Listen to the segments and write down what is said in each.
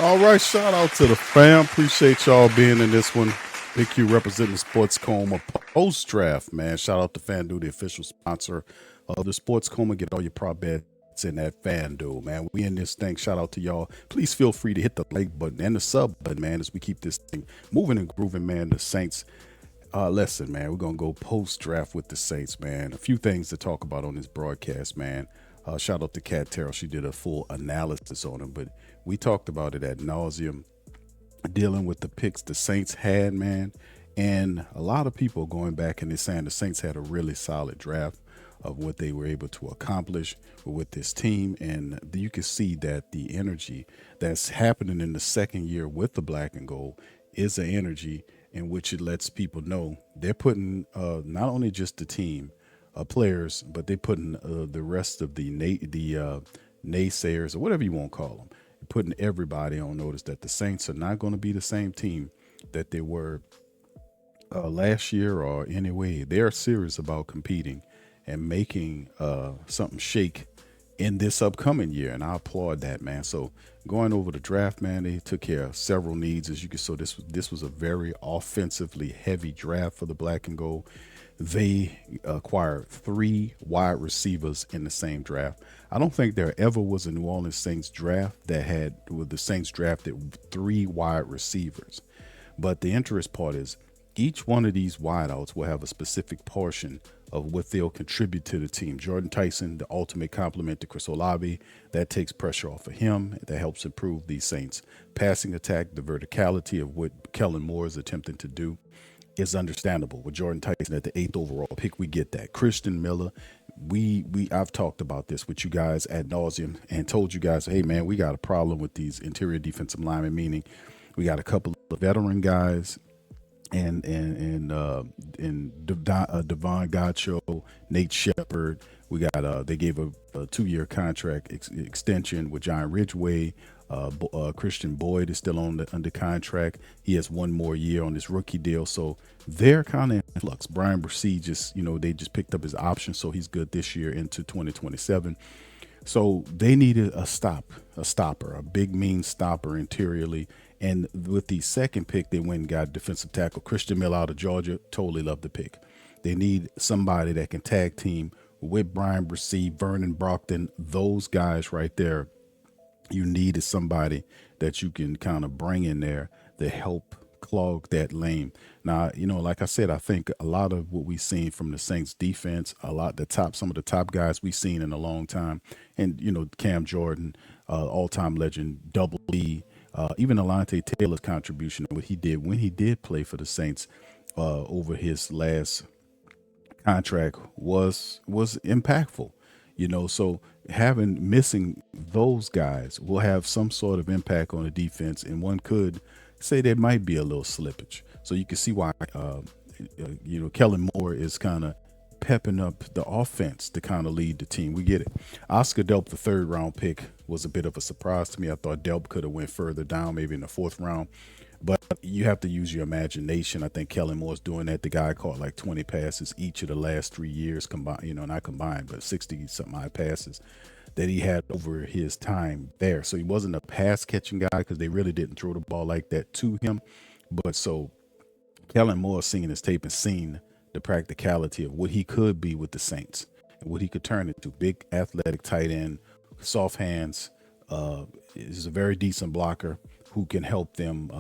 All right, shout out to the fam. Appreciate y'all being in this one. Big Q representing the Sports Coma post draft, man. Shout out to FanDuel, the official sponsor of the Sports Coma. Get all your prop bets in that FanDuel, man. We in this thing. Shout out to y'all. Please feel free to hit the like button and the sub button, man, as we keep this thing moving and grooving, man. The Saints. Listen, man, we're gonna go post draft with the Saints, man. A few things to talk about on this broadcast, man. Shout out to Kat Terrell. She did a full analysis on him, but we talked about it at nauseum, dealing with the picks the Saints had, man. And a lot of people going back and they're saying the Saints had a really solid draft of what they were able to accomplish with this team. And you can see that the energy that's happening in the second year with the black and gold is an energy in which it lets people know they're putting not only just the team, players, but they're putting the rest of the naysayers or whatever you want to call them, putting everybody on notice that the Saints are not going to be the same team that they were last year or anyway. They're serious about competing and making something shake in this upcoming year, and I applaud that, man. So going over the draft, man, they took care of several needs, as you can. So this was a very offensively heavy draft for the black and gold. They acquired 3 wide receivers in the same draft. I don't think there ever was a New Orleans Saints draft the Saints drafted 3 wide receivers. But the interest part is each one of these wideouts will have a specific portion of what they'll contribute to the team. Jordan Tyson, the ultimate complement to Chris Olave, that takes pressure off of him. That helps improve the Saints' passing attack. The verticality of what Kellen Moore is attempting to do is understandable. With Jordan Tyson at the 8th overall pick, we get that. Christian Miller, I've talked about this with you guys ad nauseum and told you guys, hey man, we got a problem with these interior defensive linemen, meaning we got a couple of veteran guys and Devon Gottschall, Nate Shepard. We got they gave a 2-year contract extension with John Ridgway. Christian Boyd is still under contract. He has 1 more year on this rookie deal, so they're kind of in flux. Brian Bresee they just picked up his option, so he's good this year into 2027. So they needed a stopper, a big mean stopper interiorly. And with the second pick, they went and got defensive tackle Christian Miller out of Georgia. Totally love the pick. They need somebody that can tag team with Brian Bresee, Vernon Brockton, those guys right there. You need is somebody that you can kind of bring in there to help clog that lane. Now, like I said, I think a lot of what we've seen from the Saints defense, some of the top guys we've seen in a long time, and, Cam Jordan, all-time legend, Double E, even Alontae Taylor's contribution, what he did when he did play for the Saints over his last contract was impactful. So missing those guys will have some sort of impact on the defense, and one could say there might be a little slippage. So you can see why, Kellen Moore is kind of pepping up the offense to kind of lead the team. We get it. Oscar Delp, the 3rd round pick, was a bit of a surprise to me. I thought Delp could have went further down, maybe in the 4th round. But you have to use your imagination. I think Kellen Moore's doing that. The guy caught like 20 passes each of the last 3 years combined, not combined, but 60-something odd passes that he had over his time there. So he wasn't a pass catching guy because they really didn't throw the ball like that to him. But so Kellen Moore seeing his tape and seeing the practicality of what he could be with the Saints and what he could turn into. Big athletic tight end, soft hands, is a very decent blocker who can help them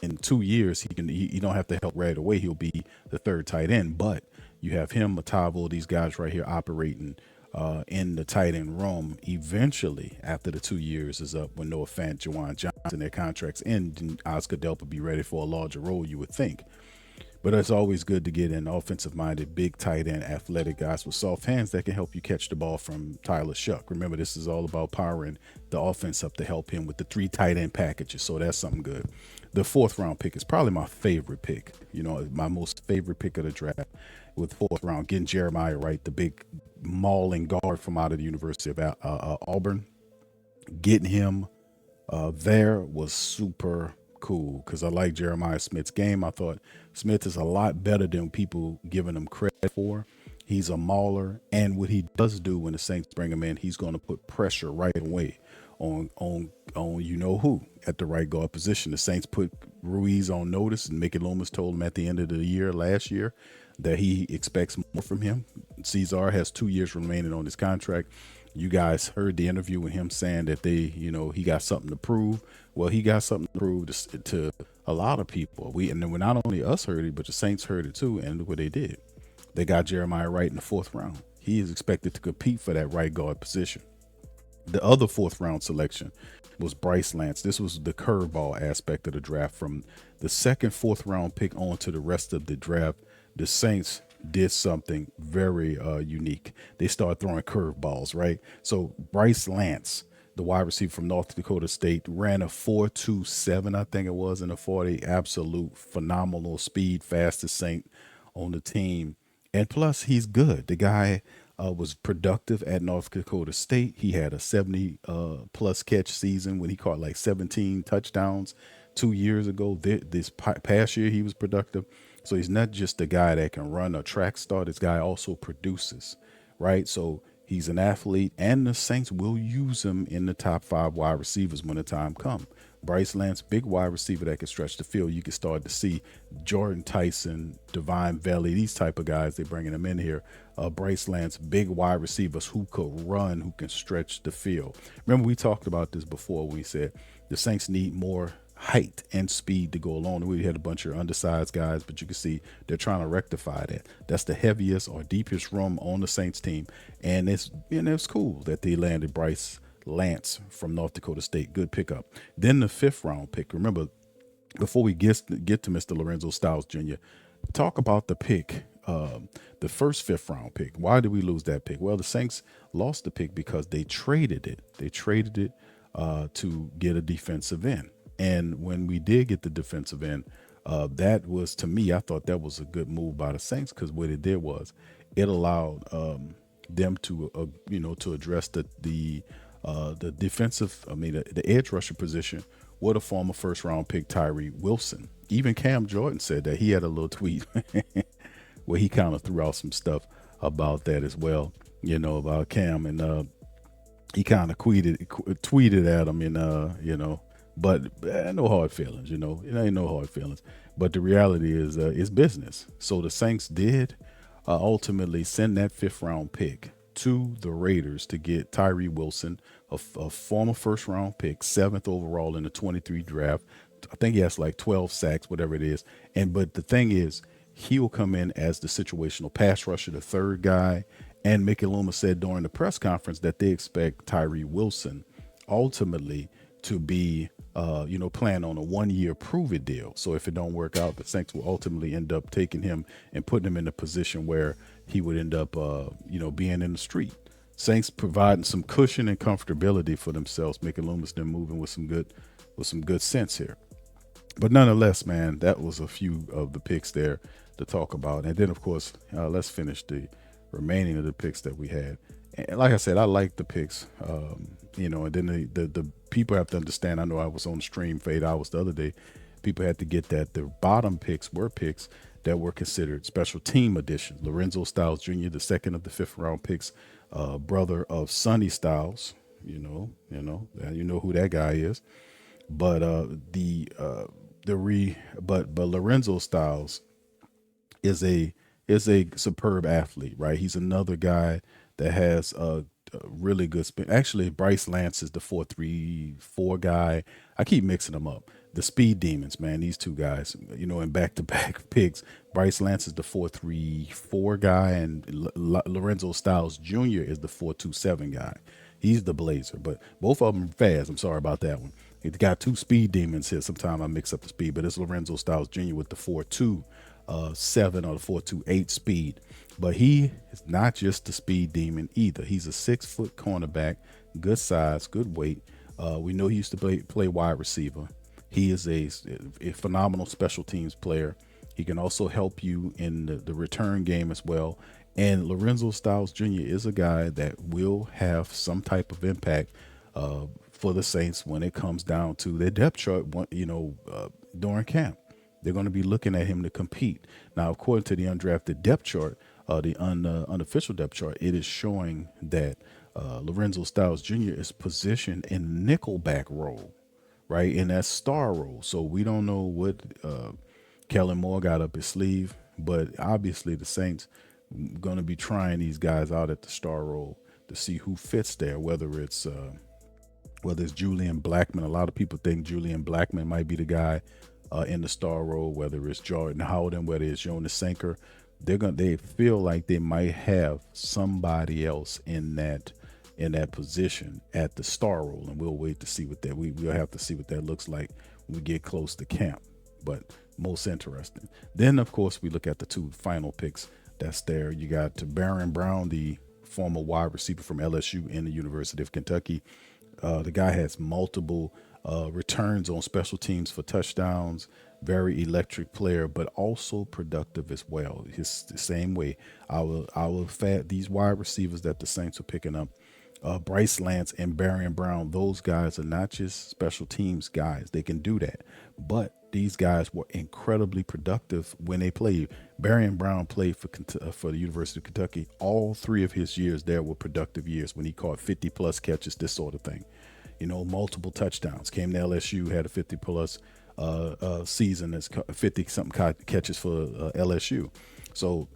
in 2 years. He don't have to help right away. He'll be the 3rd tight end, but you have him, Matavo, these guys right here operating in the tight end room. Eventually, after the 2 years is up, when Noah Fant, Jawan Johnson, their contracts end, and Oscar Delp will be ready for a larger role, you would think. But it's always good to get in offensive-minded, big tight end, athletic guys with soft hands that can help you catch the ball from Tyler Shuck. Remember, this is all about powering the offense up to help him with the 3 tight end packages, so that's something good. The 4th round pick is probably my favorite pick, my most favorite pick of the draft. With 4th round, getting Jeremiah Wright, the big mauling guard from out of the University of Auburn. Getting him there was super cool because I like Jeremiah Smith's game. I thought Smith is a lot better than people giving him credit for. He's a mauler, and what he does do when the Saints bring him in, he's going to put pressure right away on you know who at the right guard position. The Saints put Ruiz on notice, and Mickey Loomis told him at the end of the year last year that he expects more from him. Cesar has 2 years remaining on his contract. You guys heard the interview with him saying that he got something to prove. Well, he got something to prove to a lot of people. And then not only us heard it, but the Saints heard it too. And look what they did. They got Jeremiah Wright in the 4th round. He is expected to compete for that right guard position. The other 4th round selection was Bryce Lance. This was the curveball aspect of the draft. From the 2nd, 4th round pick on to the rest of the draft, the Saints did something very unique. They started throwing curveballs, right? So Bryce Lance, the wide receiver from North Dakota State, ran a 4.27, I think it was, in a 40. Absolute phenomenal speed, fastest Saint on the team. And plus, he's good. The guy was productive at North Dakota State. He had a 70 plus catch season when he caught like 17 touchdowns 2 years ago. This past year, he was productive. So he's not just a guy that can run a track star. This guy also produces, right? So he's an athlete, and the Saints will use him in the top 5 wide receivers when the time comes. Bryce Lance, big wide receiver that can stretch the field. You can start to see Jordan Tyson, Divine Valley, these type of guys. They're bringing them in here. Bryce Lance, big wide receivers who could run, who can stretch the field. Remember, we talked about this before when we said the Saints need more height and speed to go along. We had a bunch of undersized guys, but you can see they're trying to rectify that. That's the heaviest or deepest room on the Saints team, and it's cool that they landed Bryce Lance from North Dakota State. Good pickup. Then the 5th round pick. Remember, before we get to Mr. Lorenzo Styles Jr., talk about the pick. The first 5th round pick. Why did we lose that pick? Well, the Saints lost the pick because they traded it. They traded it to get a defensive end. And when we did get the defensive end, that was, to me, I thought that was a good move by the Saints, because what it did was it allowed them to, to address the defensive, the edge rusher position with a former 1st round pick, Tyree Wilson. Even Cam Jordan said that. He had a little tweet where he kind of threw out some stuff about that as well, about Cam, and he kind of tweeted at him, and but no hard feelings, it ain't no hard feelings. But the reality is, it's business. So the Saints did ultimately send that 5th round pick to the Raiders to get Tyree Wilson, a former 1st round pick, 7th overall in the 23 draft. I think he has like 12 sacks, whatever it is. But the thing is, he will come in as the situational pass rusher, the 3rd guy. And Mickey Loomis said during the press conference that they expect Tyree Wilson ultimately to be, playing on a 1-year prove-it deal. So if it don't work out, the Saints will ultimately end up taking him and putting him in a position where he would end up, being in the street. Saints providing some cushion and comfortability for themselves, making Loomis them moving with some good sense here. But nonetheless, man, that was a few of the picks there to talk about. And then, of course, let's finish the remaining of the picks that we had. And like I said, I like the picks, and then the people have to understand. I know I was on stream for 8 hours the other day. People had to get that the bottom picks were picks that were considered special team additions. Lorenzo Styles Jr., the 2nd of the 5th round picks, brother of Sonny Styles, you know who that guy is. But Lorenzo Styles is a superb athlete, right? He's another guy that has a really good spin. Actually, Bryce Lance is the 4.34 guy. I keep mixing them up. The speed demons, man, these two guys, in back-to-back picks. Bryce Lance is the 4.34 guy, and Lorenzo Styles Jr. is the 4.27 guy. He's the blazer, but both of them fast. I'm sorry about that one. He's got 2 speed demons here. Sometimes I mix up the speed, but it's Lorenzo Styles Jr. with the 4.27 or the 4.28 speed. But he is not just the speed demon either. He's a 6-foot cornerback, good size, good weight. We know he used to play wide receiver. He is a phenomenal special teams player. He can also help you in the return game as well. And Lorenzo Styles Jr. is a guy that will have some type of impact for the Saints when it comes down to their depth chart, during camp. They're going to be looking at him to compete. Now, according to the undrafted depth chart, unofficial depth chart, it is showing that Lorenzo Styles Jr. is positioned in nickelback role, right, in that star role. So we don't know what Kellen Moore got up his sleeve, but obviously the Saints going to be trying these guys out at the star role to see who fits there, whether it's Julian Blackman. A lot of people think Julian Blackman might be the guy in the star role, whether it's Jordan Howden, whether it's Jonas Sanker. They feel like they might have somebody else in that position at the star role, and we'll wait to see we'll have to see what that looks like when we get close to camp. But most interesting. Then of course we look at the two final picks that's there. You got Baron Brown, the former wide receiver from LSU and the University of Kentucky. The guy has multiple returns on special teams for touchdowns, very electric player, but also productive as well. He's the same way. These wide receivers that the Saints are picking up, Bryce Lance and Barry Brown, those guys are not just special teams guys. They can do that. But these guys were incredibly productive when they played. Barry Brown played for the University of Kentucky. All 3 of his years there were productive years when he caught 50 plus catches, this sort of thing. Multiple touchdowns. Came to LSU, had a 50 plus season, that's 50 something catches for LSU. So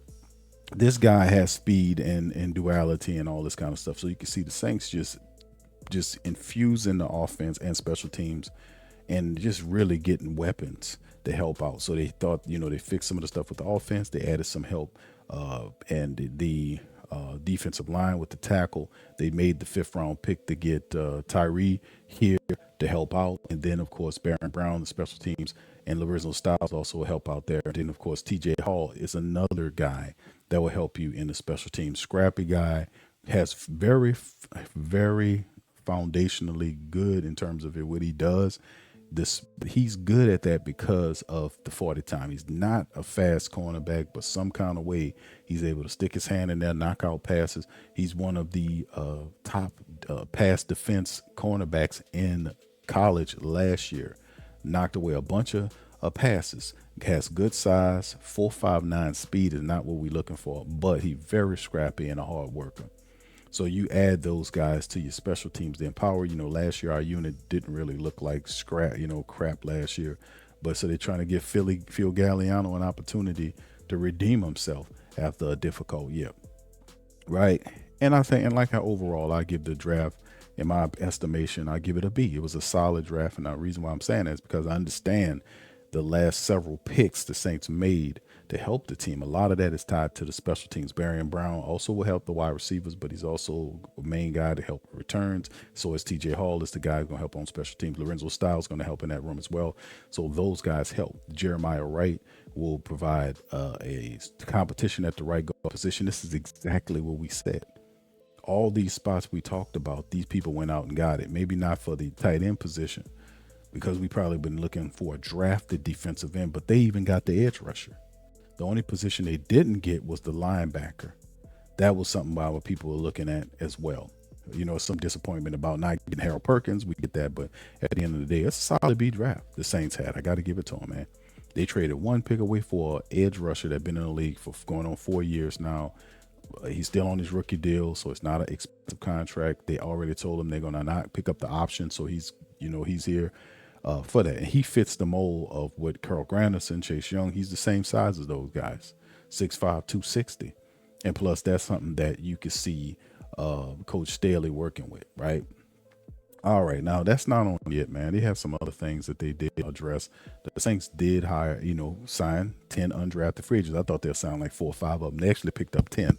this guy has speed and duality and all this kind of stuff. So you can see the Saints just infusing the offense and special teams and just really getting weapons to help out. So they thought, they fixed some of the stuff with the offense. They added some help and the defensive line with the tackle. They made the 5th round pick to get Tyree here to help out. And then, of course, Baron Brown, the special teams, and Lorenzo Styles also help out there. And then, of course, TJ Hall is another guy that will help you in the special teams. Scrappy guy, has very, very foundationally good in terms of what he does. He's good at that because of the 40 time. He's not a fast cornerback, but some kind of way he's able to stick his hand in there, knock out passes. He's one of the top pass defense cornerbacks in college last year. Knocked away a bunch of passes. Has good size. 4.59 speed is not what we're looking for, but he's very scrappy and a hard worker. So you add those guys to your special teams, the empower. Last year our unit didn't really look like crap last year. But so they're trying to give Phil Galliano an opportunity to redeem himself after a difficult year. Right. And I think, overall, I give the draft, in my estimation, I give it a B. It was a solid draft. And the reason why I'm saying that is because I understand the last several picks the Saints made to help the team. A lot of that is tied to the special teams. Barry Brown also will help the wide receivers, but he's also a main guy to help returns. So is TJ Hall is the guy who's going to help on special teams. Lorenzo Styles is going to help in that room as well. So those guys help. Jeremiah Wright will provide a competition at the right guard position. This is exactly what we said. All these spots we talked about, these people went out and got it. Maybe not for the tight end position, because we probably been looking for a drafted defensive end, but they even got the edge rusher. The only position they didn't get was the linebacker. That was something our people were looking at as well. Some disappointment about not getting Harold Perkins. We get that, but at the end of the day, it's a solid B draft the Saints had. I got to give it to them, man. They traded 1 pick away for an edge rusher that's been in the league for going on 4 years now. He's still on his rookie deal, so it's not an expensive contract. They already told him they're going to not pick up the option, so he's here for that. And he fits the mold of what Carl Granderson, Chase Young. He's the same size as those guys, 6'5", 260. And plus, that's something that you could see Coach Staley working with, right? All right, now that's not on yet, man. They have some other things that they did address. The Saints did sign 10 undrafted free agents. I thought they'll sign like 4 or 5 of them. They actually picked up 10.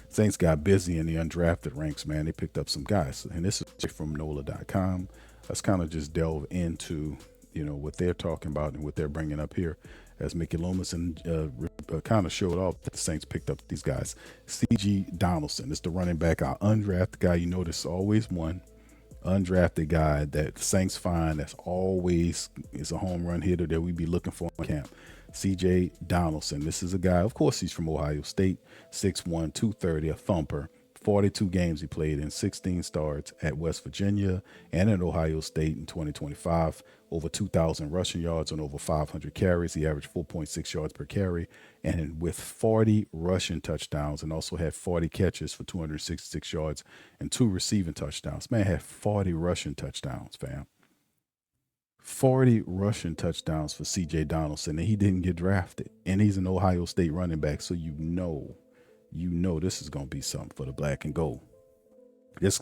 Saints got busy in the undrafted ranks, man. They picked up some guys. And this is from NOLA.com. Let's kind of just delve into, what they're talking about and what they're bringing up here. As Mickey Loomis kind of showed off that the Saints picked up these guys. C.G. Donaldson is the running back, our undrafted guy. There's always one undrafted guy that the Saints find that's always is a home run hitter that we be looking for in camp. C.J. Donaldson. This is a guy, of course, he's from Ohio State, 6'1", 230, a thumper, 42 games he played in, 16 starts at West Virginia and at Ohio State in 2025. Over 2,000 rushing yards on over 500 carries. He averaged 4.6 yards per carry, and with 40 rushing touchdowns, and also had 40 catches for 266 yards and 2 receiving touchdowns. Man had 40 rushing touchdowns, fam. 40 rushing touchdowns for C.J. Donaldson, and he didn't get drafted. And he's an Ohio State running back, so you know this is going to be something for the black and gold. This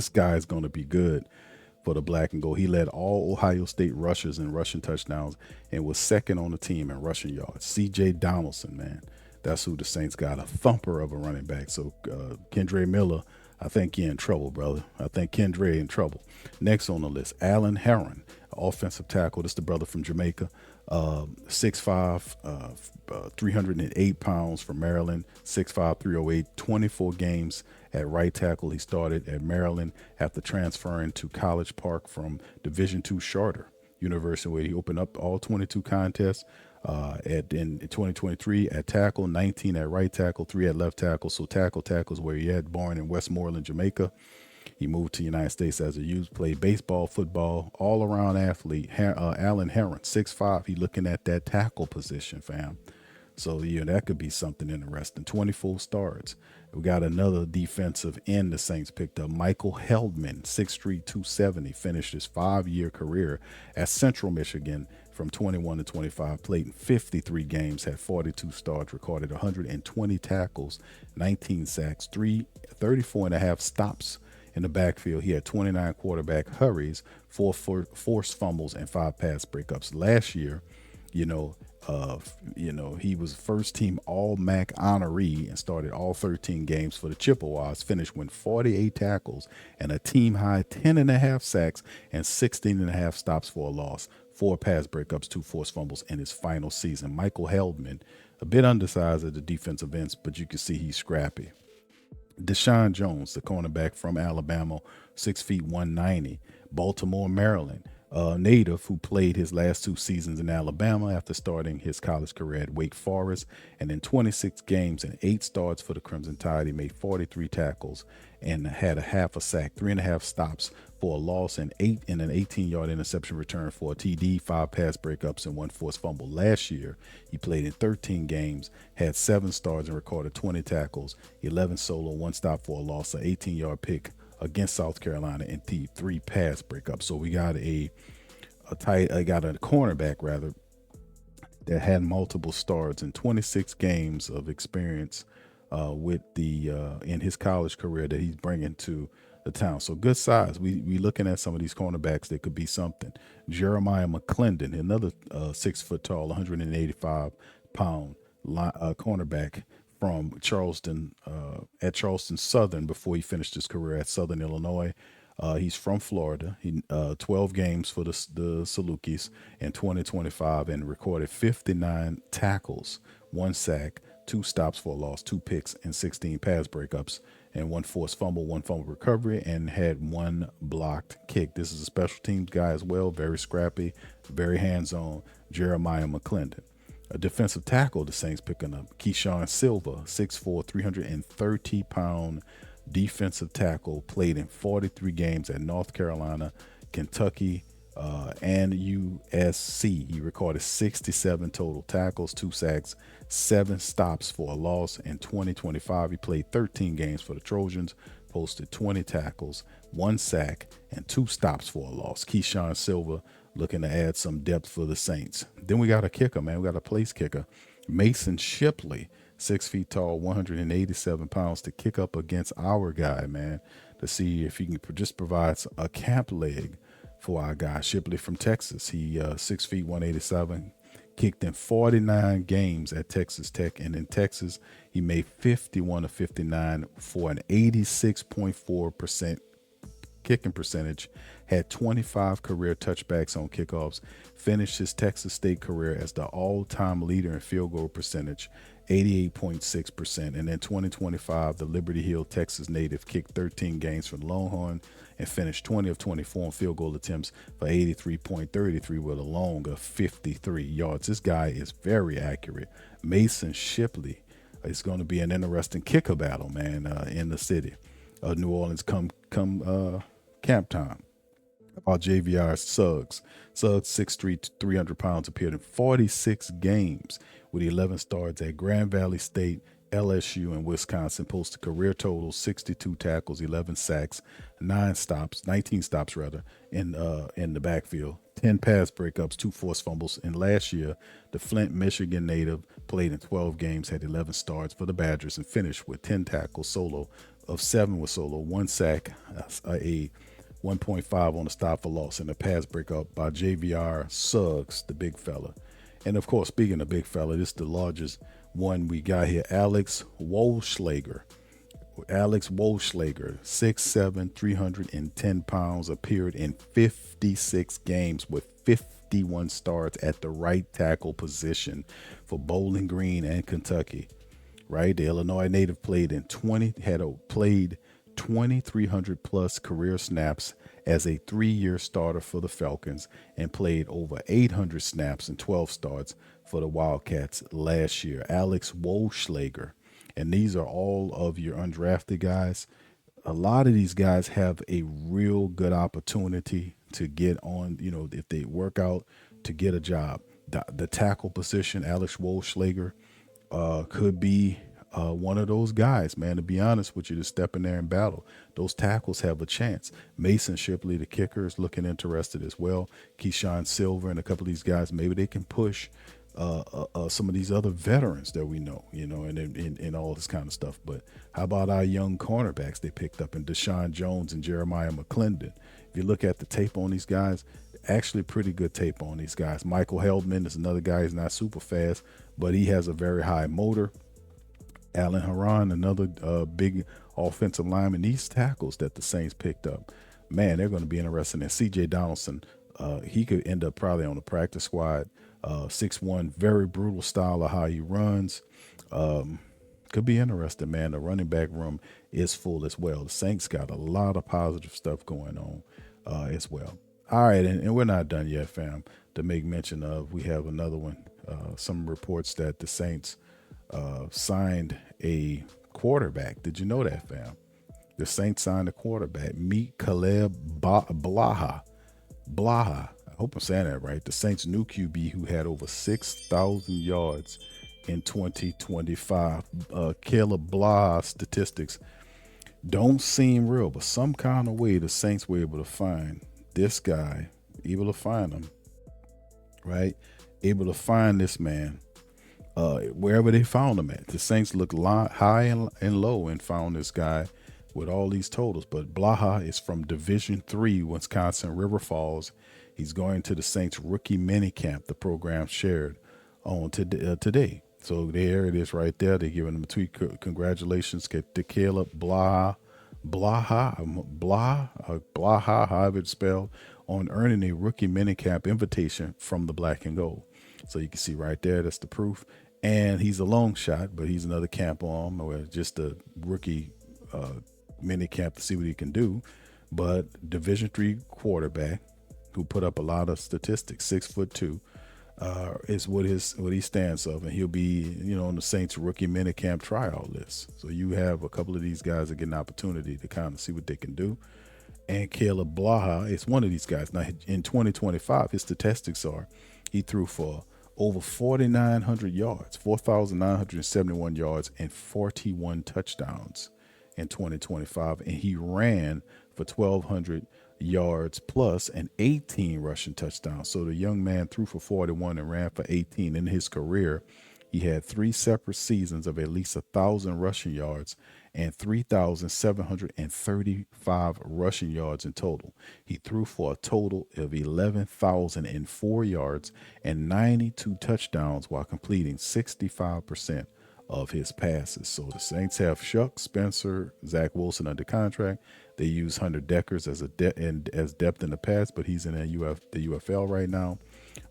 guy is going to be good for the black and gold. He led all Ohio State rushers in rushing touchdowns and was second on the team in rushing yards. C.J. Donaldson, man, that's who the Saints got, a thumper of a running back. So Kendre Miller, I think you're in trouble, brother. I think Kendre in trouble. Next on the list, Alan Herron, offensive tackle. This is the brother from Jamaica. 6'5", 308 pounds from Maryland, 6'5", 308, 24 games at right tackle. He started at Maryland after transferring to College Park from Division II Charter University, where he opened up all 22 contests. In 2023 at tackle, 19 at right tackle, 3 at left tackle. So tackles where he had, born in Westmoreland, Jamaica. He moved to the United States as a youth, played baseball, football, all-around athlete. Alan Herron, 6'5". He looking at that tackle position, fam. So, yeah, that could be something interesting. 24 starts. We got another defensive end the Saints picked up. Michael Heldman, 6'3", 270, finished his 5-year career at Central Michigan from 21 to 25, played in 53 games, had 42 starts, recorded 120 tackles, 19 sacks, 34 and a half stops in the backfield. He had 29 quarterback hurries, 4 forced fumbles, and 5 pass breakups. Last year, he was first team All-MAC honoree and started all 13 games for the Chippewas, finished with 48 tackles and a team high 10 and a half sacks and 16 and a half stops for a loss, 4 pass breakups, 2 forced fumbles in his final season. Michael Heldman, a bit undersized at the defensive ends, but you can see he's scrappy. Deshaun Jones, the cornerback from Alabama, 6 feet 190, Baltimore, Maryland, native who played his last 2 seasons in Alabama after starting his college career at Wake Forest. And in 26 games and 8 starts for the Crimson Tide, he made 43 tackles and had a half a sack, 3.5 stops for a loss, and an 18-yard interception return for a TD, 5 pass breakups, and 1 forced fumble. Last year, he played in 13 games, had 7 starts, and recorded 20 tackles, 11 solo, 1 stop for a loss, an 18-yard pick against South Carolina, and 3 pass breakups. So we got a cornerback rather that had multiple starts and 26 games of experience with in his college career that he's bringing to the town. So good size. We looking at some of these cornerbacks that could be something. Jeremiah McClendon, another 6 foot tall, 185 pound cornerback from Charleston, at Charleston Southern before he finished his career at Southern Illinois. He's from Florida. He 12 games for the Salukis in 2025 and recorded 59 tackles, 1 sack, 2 stops for a loss, 2 picks, and 16 pass breakups, and 1 forced fumble, 1 fumble recovery, and had 1 blocked kick. This is a special teams guy as well, very scrappy, very hands-on, Jeremiah McClendon. A defensive tackle the Saints picking up, Keyshawn Silva, 6'4", 330-pound defensive tackle, played in 43 games at North Carolina, Kentucky, and USC. He recorded 67 total tackles, 2 sacks, 7 stops for a loss. In 2025, he played 13 games for the Trojans, posted 20 tackles, 1 sack, and 2 stops for a loss. Keyshawn Silva looking to add some depth for the Saints. Then we got a kicker, man. We got a place kicker, Mason Shipley, 6 feet tall, 187 pounds, to kick up against our guy, man, to see if he can just provide a camp leg for our guy, Shipley from Texas. He 6 feet, 187, kicked in 49 games at Texas Tech, and in Texas, he made 51 of 59 for an 86.4% kicking percentage, had 25 career touchbacks on kickoffs, finished his Texas State career as the all-time leader in field goal percentage, 88.6%. And in 2025, the Liberty Hill, Texas native kicked 13 games for the Longhorn and finished 20 of 24 on field goal attempts for 83.33 with a long of 53 yards. This guy is very accurate. Mason Shipley, It's going to be an interesting kicker battle, man, in the city of New Orleans come camp time. About JVR Suggs. Suggs, 6'3", 300 pounds, appeared in 46 games with 11 starts at Grand Valley State, LSU, and Wisconsin. Posted career totals 62 tackles, 11 sacks, 19 stops rather, in the backfield. 10 pass breakups, 2 forced fumbles. And last year, the Flint, Michigan native played in 12 games, had 11 starts for the Badgers, and finished with 10 tackles solo, of 7 with solo, 1 sack, a 1.5 on the stop for loss, and a pass breakup by JVR Suggs, the big fella. And of course, speaking of big fella, this is the largest one we got here. Alex Wohlschlager. Alex Wohlschlager, 6'7", 310 pounds, appeared in 56 games with 51 starts at the right tackle position for Bowling Green and Kentucky. Right, the Illinois native played 2,300 plus career snaps as a 3-year starter for the Falcons, and played over 800 snaps and 12 starts for the Wildcats last year. Alex Wohlschlager. And these are all of your undrafted guys. A lot of these guys have a real good opportunity to get on, if they work out, to get a job. The tackle position, Alex Wohlschlager, could be one of those guys, man, to be honest with you, to step in there and battle. Those tackles have a chance. Mason Shipley, the kicker, is looking interested as well. Keyshawn Silver and a couple of these guys, maybe they can push some of these other veterans that we know, and all this kind of stuff. But how about our young cornerbacks they picked up in Deshaun Jones and Jeremiah McClendon? If you look at the tape on these guys, actually pretty good tape on these guys. Michael Heldman is another guy. He's not super fast, but he has a very high motor. Alan Haran, another big offensive lineman. These tackles that the Saints picked up, man, they're going to be interesting. And C.J. Donaldson, he could end up probably on the practice squad. 6'1", very brutal style of how he runs. Could be interesting, man. The running back room is full as well. The Saints got a lot of positive stuff going on as well. All right, and we're not done yet, fam. To make mention of, we have another one. Some reports that the Saints signed a quarterback. Did you know that, fam? The Saints signed a quarterback. Meet Kaleb Blaha. I hope I'm saying that right. The Saints' new QB, who had over 6,000 yards in 2025. Kaleb Blaha statistics don't seem real, but some kind of way the Saints were able to find this guy, able to find him, right? Able to find this man wherever they found him at. The Saints looked high and low and found this guy with all these totals. But Blaha is from Division III, Wisconsin River Falls. He's going to the Saints rookie minicamp, the program shared on today. So there it is right there. They're giving him a tweet. Congratulations to Kaleb Blaha, however it's spelled, on earning a rookie minicamp invitation from the Black and Gold. So you can see right there, that's the proof. And he's a long shot, but he's another camp arm or just a rookie minicamp to see what he can do. But Division III quarterback who put up a lot of statistics, 6'2", is what he stands of, and he'll be, on the Saints rookie minicamp tryout list. So you have a couple of these guys that get an opportunity to kind of see what they can do. And Kaleb Blaha is one of these guys. Now in 2025, his statistics are he threw for over 4,900 yards, 4,971 yards, and 41 touchdowns in 2025, and he ran for 1,200 yards plus and 18 rushing touchdowns. So the young man threw for 41 and ran for 18 in his career. He had 3 separate seasons of at least 1,000 rushing yards and 3,735 rushing yards in total. He threw for a total of 11,004 yards and 92 touchdowns while completing 65% of his passes. So the Saints have Shuck, Spencer, Zach Wilson under contract. They use Hunter Deckers as depth in the past, but he's in the UFL right now.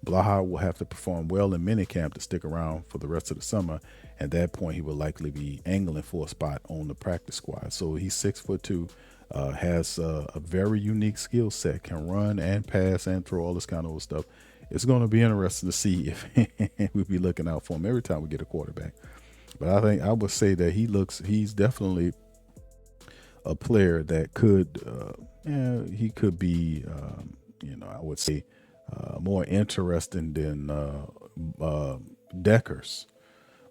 Blaha will have to perform well in minicamp to stick around for the rest of the summer. At that point, he will likely be angling for a spot on the practice squad. So he's 6'2", has a very unique skill set, can run and pass and throw, all this kind of stuff. It's going to be interesting to see if we'll be looking out for him every time we get a quarterback. But I think I would say that he's definitely a player that could, he could be, I would say more interesting than Deckers.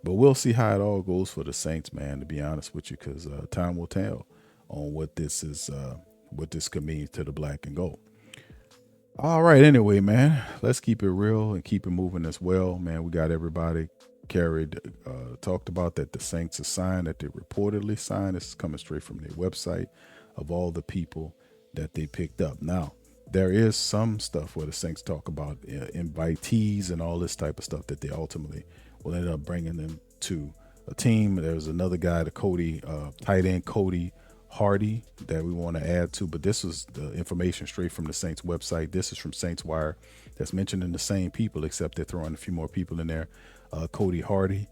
But we'll see how it all goes for the Saints, man. To be honest with you, because time will tell on what this could mean to the black and gold. All right, anyway, man, let's keep it real and keep it moving as well, man. We got everybody carried, talked about that the Saints are signed, that they reportedly signed. This is coming straight from their website of all the people that they picked up. Now, there is some stuff where the Saints talk about invitees and all this type of stuff that they ultimately will end up bringing them to a team. There's another guy, the tight end Cody Hardy, that we want to add to, but this was the information straight from the Saints website. This is from Saints Wire. That's mentioning the same people, except they're throwing a few more people in there. Cody Hardy,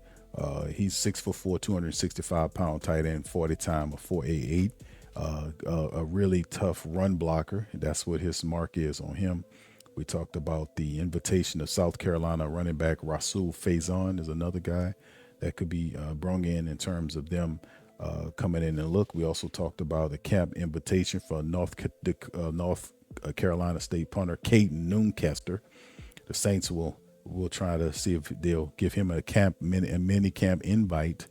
he's 6'4", 265-pound tight end, 40 time of 4.88. A really tough run blocker. That's what his mark is on him. We talked about the invitation of South Carolina running back Rasul Faison is another guy that could be brung in terms of them coming in and look. We also talked about the camp invitation for North Carolina State punter Caden Noonkester. The Saints will try to see if they'll give him a mini camp invite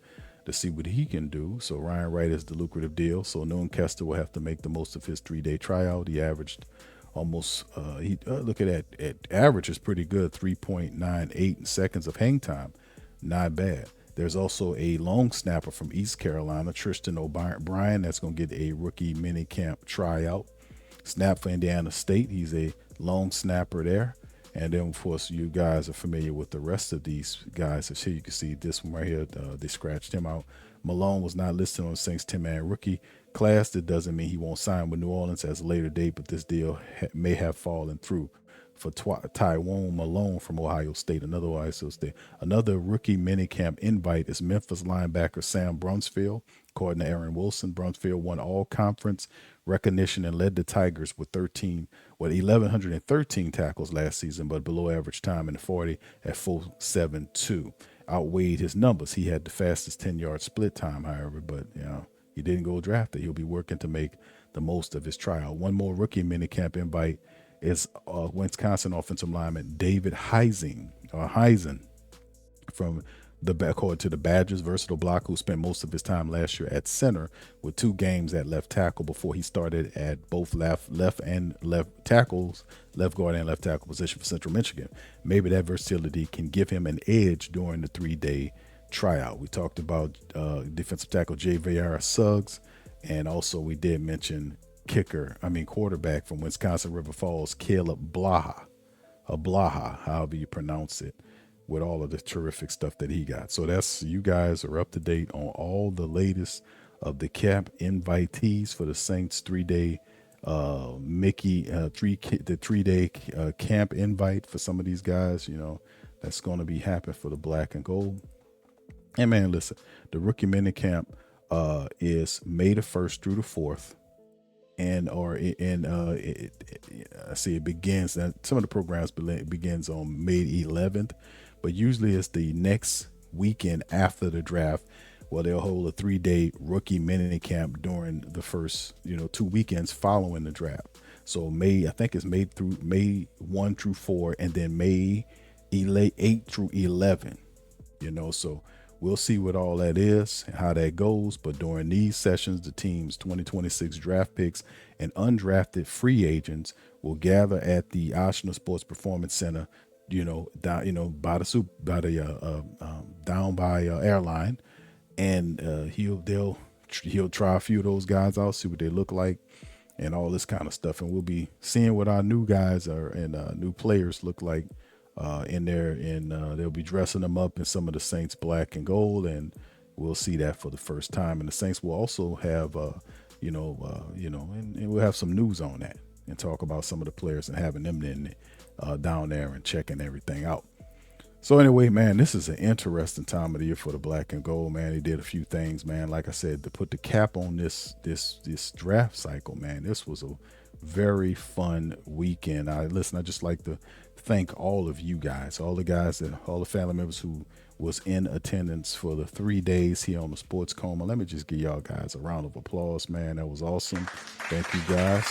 to see what he can do. So Ryan Wright is the lucrative deal. So Noonkester will have to make the most of his 3-day tryout. He averaged almost look at that. Average is pretty good, 3.98 seconds of hang time. Not bad. There's also a long snapper from East Carolina, Tristan O'Brien, that's going to get a rookie mini camp tryout. Snap for Indiana State. He's a long snapper there. And then, of course, you guys are familiar with the rest of these guys. So here you can see this one right here. They scratched him out. Malone was not listed on the Saints 10-man rookie class. That doesn't mean he won't sign with New Orleans as a later date, but this deal may have fallen through for Tywone Malone from Ohio State, Another rookie minicamp invite is Memphis linebacker Sam Brumsfield. According to Aaron Wilson, Brumsfield won all conference recognition and led the Tigers with 1,113 tackles last season, but below average time in the 40 at 4.72. Outweighed his numbers. He had the fastest 10-yard split time, however, but he didn't go drafted. He'll be working to make the most of his trial. One more rookie minicamp invite is Wisconsin offensive lineman David Heisen from according to the Badgers, versatile blocker who spent most of his time last year at center with 2 games at left tackle before he started at both left guard and left tackle position for Central Michigan. Maybe that versatility can give him an edge during the 3-day tryout. We talked about defensive tackle J.V.R. Suggs, and also we did mention quarterback from Wisconsin River Falls, Kaleb Blaha, however you pronounce it, with all of the terrific stuff that he got. So you guys are up to date on all the latest of the camp invitees for the Saints 3-day the 3-day camp invite for some of these guys, that's going to be happening for the black and gold. And man, listen, the rookie mini camp is May the 1st through the 4th. I see it begins. Some of the programs begins on May 11th, but usually it's the next weekend after the draft where they'll hold a 3-day rookie mini camp during the first 2 weekends following the draft. So I think it's May 1 through 4, and then May 8 through 11. So we'll see what all that is and how that goes. But during these sessions, the team's 2026 draft picks and undrafted free agents will gather at the Oshner Sports Performance Center, down by airline, and he'll try a few of those guys out, see what they look like, and all this kind of stuff. And we'll be seeing what our new guys and new players look like in there, and they'll be dressing them up in some of the Saints black and gold, and we'll see that for the first time. And the Saints will also have, and we'll have some news on that and talk about some of the players and having them in down there and checking everything out. So anyway, man, this is an interesting time of the year for the black and gold, man. They did a few things, man. Like I said, to put the cap on this draft cycle, man, this was a very fun weekend. I just like to thank all of you guys, all the guys that all the family members who was in attendance for the 3 days here on the Sports Coma. Let me just give y'all guys a round of applause, man. That was awesome. Thank you guys.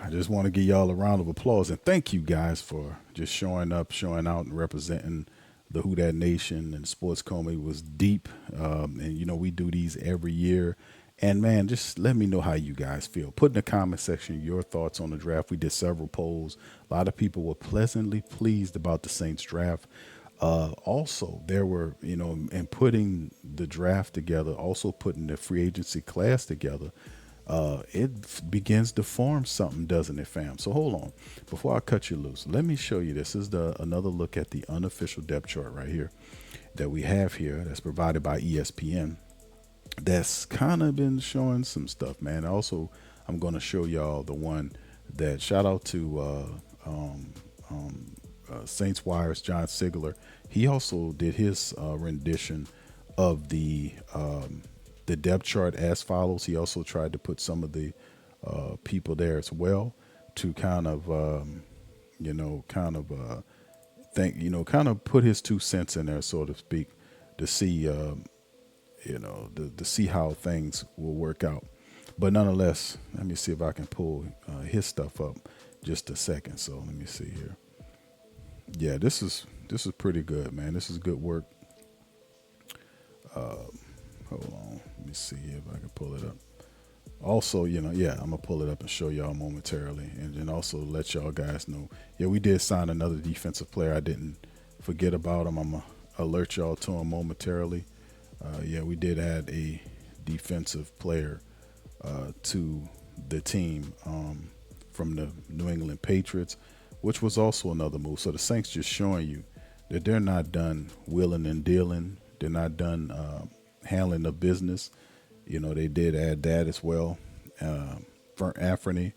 I just want to give y'all a round of applause and thank you guys for just showing up, showing out, and representing the Who That Nation and Sports Coma. It was deep, and we do these every year. And man, just let me know how you guys feel. Put in the comment section your thoughts on the draft. We did several polls. A lot of people were pleasantly pleased about the Saints draft. Also, there were, in putting the draft together, also putting the free agency class together, begins to form something, doesn't it, fam? So hold on. Before I cut you loose, let me show you this. This is another look at the unofficial depth chart right here that we have here that's provided by ESPN. That's kind of been showing some stuff, man. Also, I'm going to show y'all the one that shout out to Saints Wires, John Sigler. He also did his rendition of the depth chart as follows. He also tried to put some of the people there as well to kind of, kind of put his 2 cents in there, so to speak, to see, to see how things will work out. But nonetheless, let me see if I can pull his stuff up just a second. So let me see here. Yeah, this is pretty good, man. This is good work. Hold on. Let me see if I can pull it up. Also, I'm gonna pull it up and show y'all momentarily, and then also let y'all guys know. Yeah, we did sign another defensive player. I didn't forget about him. I'm gonna alert y'all to him momentarily. We did add a defensive player to the team from the New England Patriots, which was also another move. So the Saints just showing you that they're not done wheeling and dealing. They're not done handling the business. They did add that as well. For Anfernee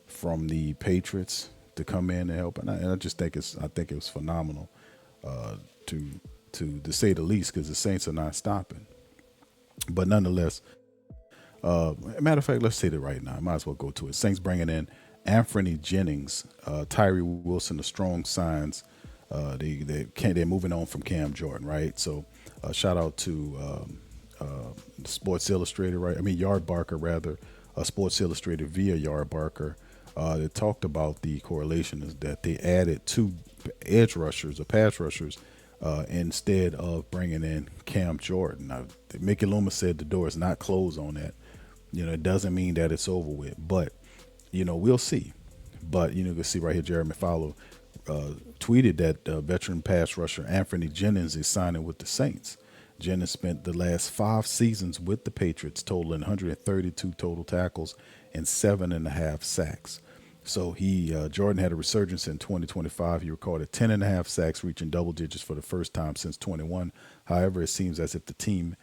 from the Patriots to come in and help, and I just think it was phenomenal to say the least, because the Saints are not stopping. But nonetheless, matter of fact, let's say it right now. I might as well go to it. Saints bringing in Anfernee, Jennings, Tyree Wilson, the strong signs. They're moving on from Cam Jordan, right? So shout out to Sports Illustrated, right? I mean Yard Barker rather. Sports Illustrated via Yard Barker. They talked about the correlation is that they added 2 edge rushers or pass rushers instead of bringing in Cam Jordan. Now, Mickey Loomis said the door is not closed on that. It doesn't mean that it's over with, but we'll see. But you can see right here, Jeremy Fowler tweeted that veteran pass rusher Anfernee Jennings is signing with the Saints. Jennings spent the last 5 seasons with the Patriots, totaling 132 total tackles and 7.5 sacks. So Jordan had a resurgence in 2025. He recorded 10.5 sacks, reaching double digits for the first time since 21. However, it seems as if the team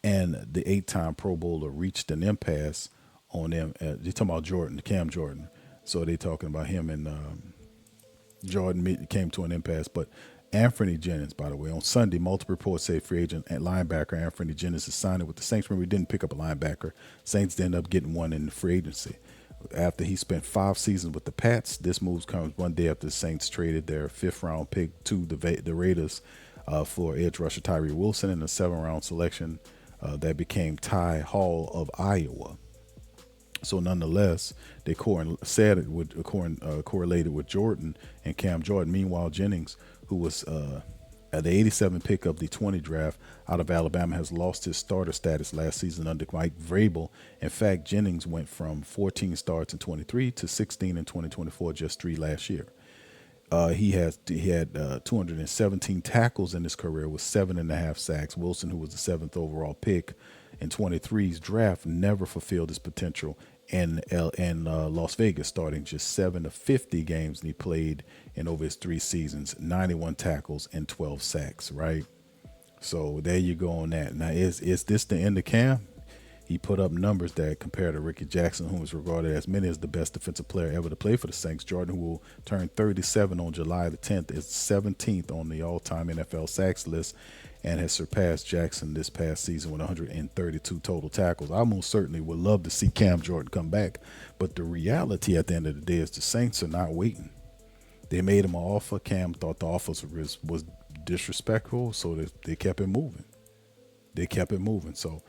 and the 8-time Pro Bowler reached an impasse on them. They're talking about Jordan, Cam Jordan. So they're talking about him and Jordan came to an impasse. But Anfernee Jennings, by the way, on Sunday, multiple reports say free agent and linebacker Anfernee Jennings is signing with the Saints. Remember, we didn't pick up a linebacker. Saints did end up getting one in the free agency. After he spent 5 seasons with the Pats, this move comes one day after the Saints traded their 5th-round pick to the Raiders for edge rusher Tyree Wilson in a 7th-round selection that became Ty Hall of Iowa. So nonetheless, they said it would correlated with Jordan and Cam Jordan. Meanwhile, Jennings, who was at the 87 pick of the 20 draft out of Alabama, has lost his starter status last season under Mike Vrabel. In fact, Jennings went from 14 starts in 23 to 16 in 2024, just 3 last year. He had 217 tackles in his career with 7.5 sacks. Wilson, who was the 7th overall pick in 23's draft, never fulfilled his potential in Las Vegas, starting just 7 of 50 games, and he played in over his 3 seasons, 91 tackles and 12 sacks, right? So there you go on that. Now, is this the end of Cam? He put up numbers that compare to Ricky Jackson, who is regarded as many as the best defensive player ever to play for the Saints. Jordan, who will turn 37 on July the 10th, is 17th on the all-time NFL sacks list and has surpassed Jackson this past season with 132 total tackles. I most certainly would love to see Cam Jordan come back, but the reality at the end of the day is the Saints are not waiting. They made him an offer. Cam thought the offer was disrespectful, so they kept it moving. They kept it moving. So,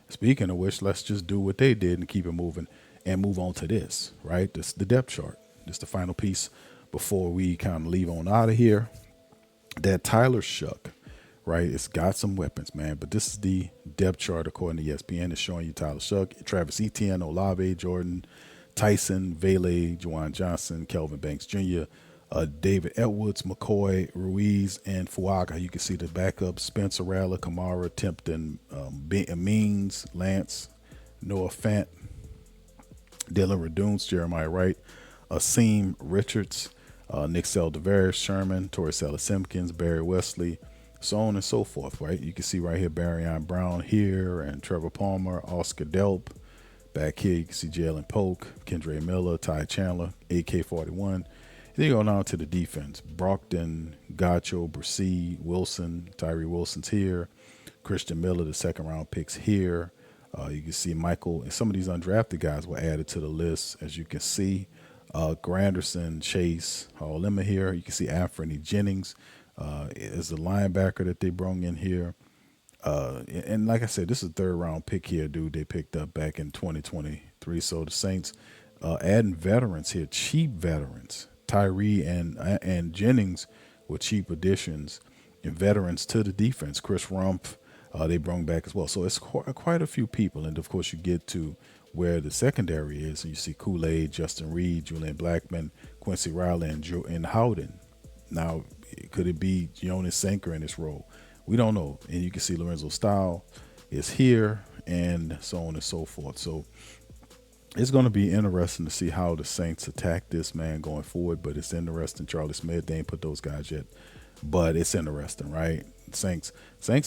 speaking of which, let's just do what they did and keep it moving and move on to this, right? This the depth chart. This the final piece before we kind of leave on out of here. That Tyler Shuck, right? It's got some weapons, man. But this is the depth chart according to ESPN. It's showing you Tyler Shuck, Travis Etienne, Olave, Jordan, Tyson, Vele, Juwan Johnson, Kelvin Banks Jr., David Edwards, McCoy, Ruiz, and Fuaga. You can see the backups: Spencer Rattler, Kamara, Tipton, Means, Lance, Noah Fant, Dylan Raduns, Jeremiah Wright, Asim Richards, Nick Seldavaris, Sherman, Torricella Simpkins, Barry Wesley, so on and so forth, right? You can see right here Barryon Brown here and Trevor Palmer, Oscar Delp. Back here, you can see Jalen Polk, Kendre Miller, Ty Chandler, AK-41. Then you go down to the defense. Brockton, Gacho, Brissy, Wilson, Tyree Wilson's here. Christian Miller, the second-round picks here. You can see Michael, and some of these undrafted guys were added to the list, as you can see. Granderson, Chase, Lemma here. You can see Anfernee Jennings is the linebacker that they brought in here. And like I said, this is a third-round pick here, dude, they picked up back in 2023. So the Saints adding veterans here, cheap veterans. Tyree and Jennings were cheap additions and veterans to the defense. Chris Rumpf, they brought back as well. So it's quite a few people. And, of course, you get to where the secondary is, and you see Kool-Aid, Justin Reed, Julian Blackman, Quincy Riley, and Howden. Now, could it be Jonas Sanker in this role? We don't know. And you can see Lorenzo Style is here and so on and so forth. So it's going to be interesting to see how the Saints attack this, man, going forward. But it's interesting. Charlie Smith, they ain't put those guys yet. But it's interesting, right? Saints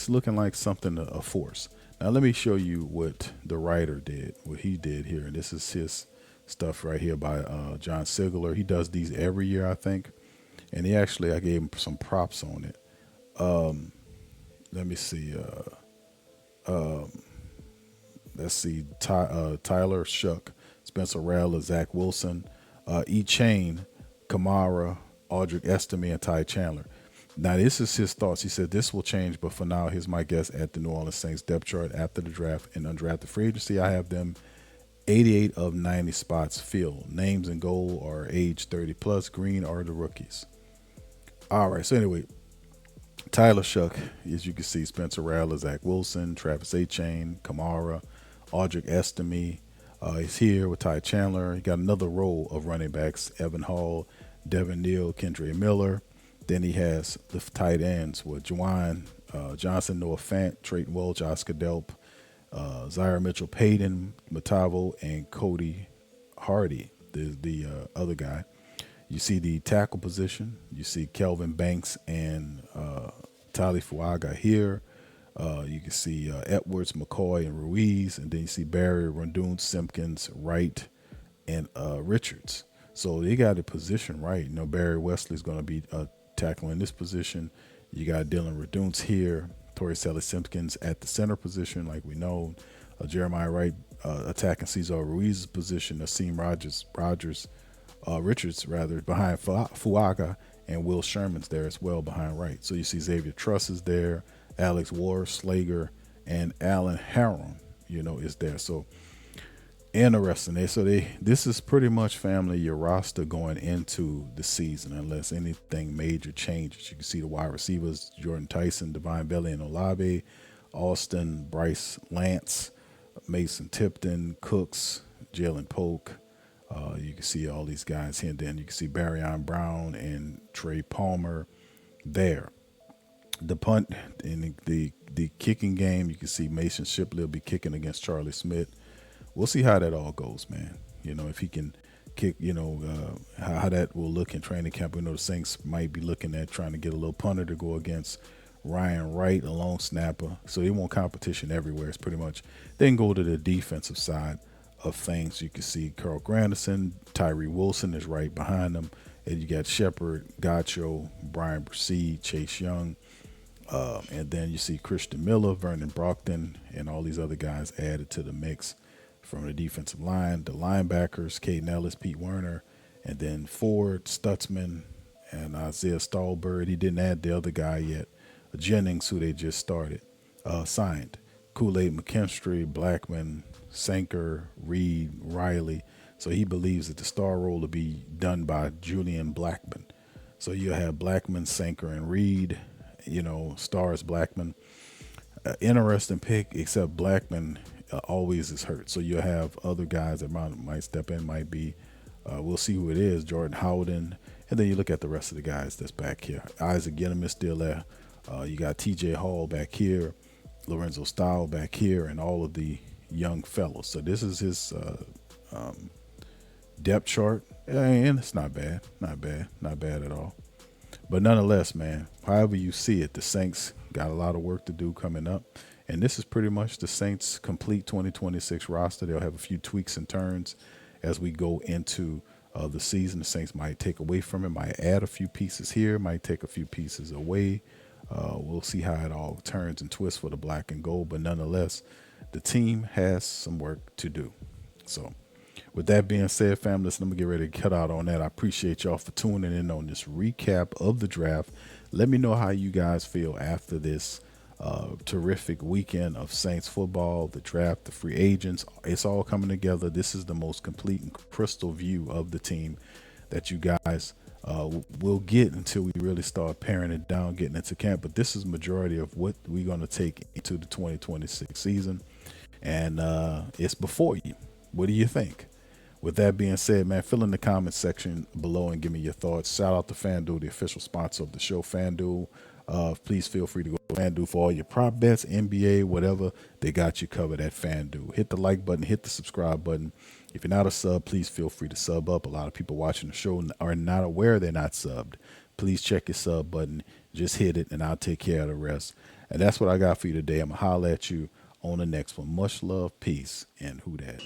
looking like something, a force. Now, let me show you what the writer did, what he did here. And this is his stuff right here by John Sigler. He does these every year, I think. And I gave him some props on it. Let me see. Let's see. Tyler Shuck, Spencer Rattler, Zach Wilson, E-Chain, Kamara, Audric Estime, and Ty Chandler. Now, this is his thoughts. He said this will change, but for now, here's my guess at the New Orleans Saints depth chart after the draft and undrafted free agency. I have them 88 of 90 spots filled. Names in gold are age 30 plus. Green are the rookies. All right. So anyway, Tyler Shuck, as you can see, Spencer Rattler, Zach Wilson, Travis A-Chain, Kamara, Audric Estime is here with Ty Chandler. He got another row of running backs: Evan Hall, Devin Neal, Kendre Miller. Then he has the tight ends with Juwan Johnson, Noah Fant, Trayton Welch, Oscar Delp, Zaire Mitchell, Payton, Matavo, and Cody Hardy, the other guy. You see the tackle position. You see Kelvin Banks and Tali Fuaga here. You can see Edwards, McCoy, and Ruiz. And then you see Barry, Rondon, Simpkins, Wright, and Richards. So they got the position right. You know, Barry Wesley's going to be tackling this position. You got Dylan Raduns here. Torricella Simpkins at the center position, like we know. Jeremiah Wright attacking Cesar Ruiz's position. Asim Richards behind Fuaga, and Will Sherman's there as well behind Wright. So you see Xavier Truss is there, Alex Ward, Slager, and Alan Harron, is there. So interesting. This is pretty much, family, your roster going into the season, unless anything major changes. You can see the wide receivers: Jordan Tyson, Divine Belly, and Olave, Austin, Bryce, Lance, Mason Tipton, Cooks, Jalen Polk. You can see all these guys here. And then you can see Barryon Brown and Trey Palmer there. The punt and the kicking game, you can see Mason Shipley will be kicking against Charlie Smith. We'll see how that all goes, man. If he can kick, how that will look in training camp. We know the Saints might be looking at trying to get a little punter to go against Ryan Wright, a long snapper. So they want competition everywhere. It's pretty much. Then go to the defensive side of things. You can see Carl Granderson, Tyree Wilson is right behind them. And you got Shepard, Gacho, Brian Bresee, Chase Young. And then you see Christian Miller, Vernon Brockton, and all these other guys added to the mix from the defensive line. The linebackers, Caden Ellis, Pete Werner, and then Ford, Stutzman, and Isaiah Stallbird. He didn't add the other guy yet. Jennings, who they just signed. Kool-Aid McKinstry, Blackman, Sanker, Reed, Riley. So he believes that the star role will be done by Julian Blackman. So you'll have Blackman, Sanker, and Reed. Stars Blackman. Interesting pick, except Blackman always is hurt. So you'll have other guys that might step in, might be, we'll see who it is, Jordan Howden. And then you look at the rest of the guys that's back here. Isaac Gillum is still there. You got TJ Hall back here, Lorenzo Style back here, and all of the young fellows. So this is his depth chart. And it's not bad at all. But nonetheless, man, however you see it, the Saints got a lot of work to do coming up. And this is pretty much the Saints' complete 2026 roster. They'll have a few tweaks and turns as we go into the season. The Saints might take away from it, might add a few pieces here, might take a few pieces away. We'll see how it all turns and twists for the black and gold. But nonetheless, the team has some work to do. So with that being said, family, listen, I'm going to get ready to cut out on that. I appreciate y'all for tuning in on this recap of the draft. Let me know how you guys feel after this terrific weekend of Saints football, the draft, the free agents. It's all coming together. This is the most complete and crystal view of the team that you guys will get until we really start paring it down, getting into camp. But this is majority of what we're going to take into the 2026 season. And it's before you. What do you think? With that being said, man, fill in the comment section below and give me your thoughts. Shout out to FanDuel, the official sponsor of the show. FanDuel, please feel free to go to FanDuel for all your prop bets, NBA, whatever. They got you covered at FanDuel. Hit the like button, hit the subscribe button. If you're not a sub, please feel free to sub up. A lot of people watching the show are not aware they're not subbed. Please check your sub button. Just hit it, and I'll take care of the rest. And that's what I got for you today. I'm going to holler at you on the next one. Much love, peace, and who dat?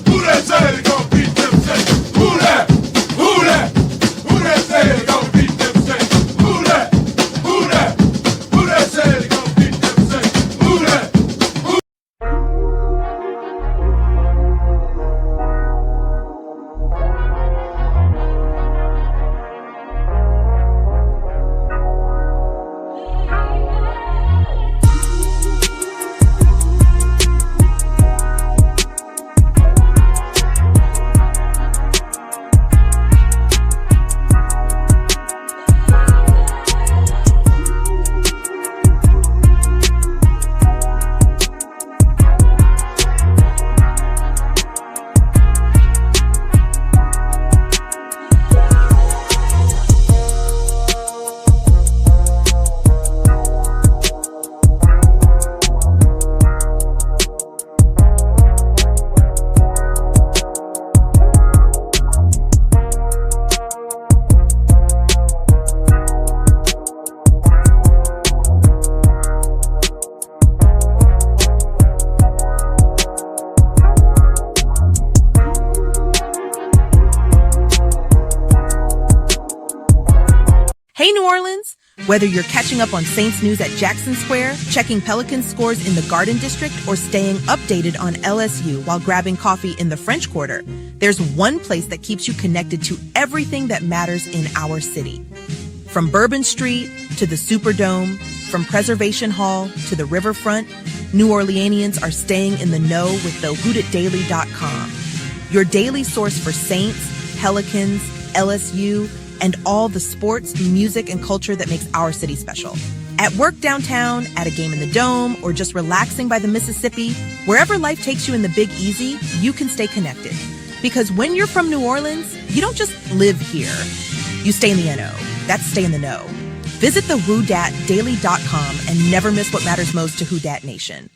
Who that say they gon' beat them Saints? Who that? Who that? Who that say they gon' beat them Saints? Who that? Who that? Who that say they gon' beat them Saints? Who that? Hey, New Orleans! Whether you're catching up on Saints news at Jackson Square, checking Pelicans scores in the Garden District, or staying updated on LSU while grabbing coffee in the French Quarter, there's one place that keeps you connected to everything that matters in our city. From Bourbon Street to the Superdome, from Preservation Hall to the Riverfront, New Orleanians are staying in the know with thehootitdaily.com. Your daily source for Saints, Pelicans, LSU, and all the sports, music, and culture that makes our city special. At work downtown, at a game in the Dome, or just relaxing by the Mississippi, wherever life takes you in the Big Easy, you can stay connected. Because when you're from New Orleans, you don't just live here. You stay in the NO. That's stay in the know. Visit thehootdatdaily.com and never miss what matters most to Who Dat Nation.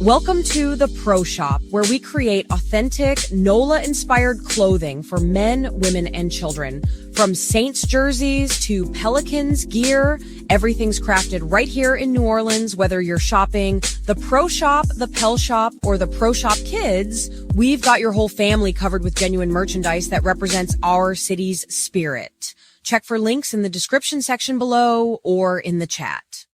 Welcome to the Pro Shop, where we create authentic NOLA-inspired clothing for men, women, and children. From Saints jerseys to Pelicans gear, everything's crafted right here in New Orleans. Whether you're shopping the Pro Shop, the Pel Shop, or the Pro Shop Kids, we've got your whole family covered with genuine merchandise that represents our city's spirit. Check for links in the description section below or in the chat.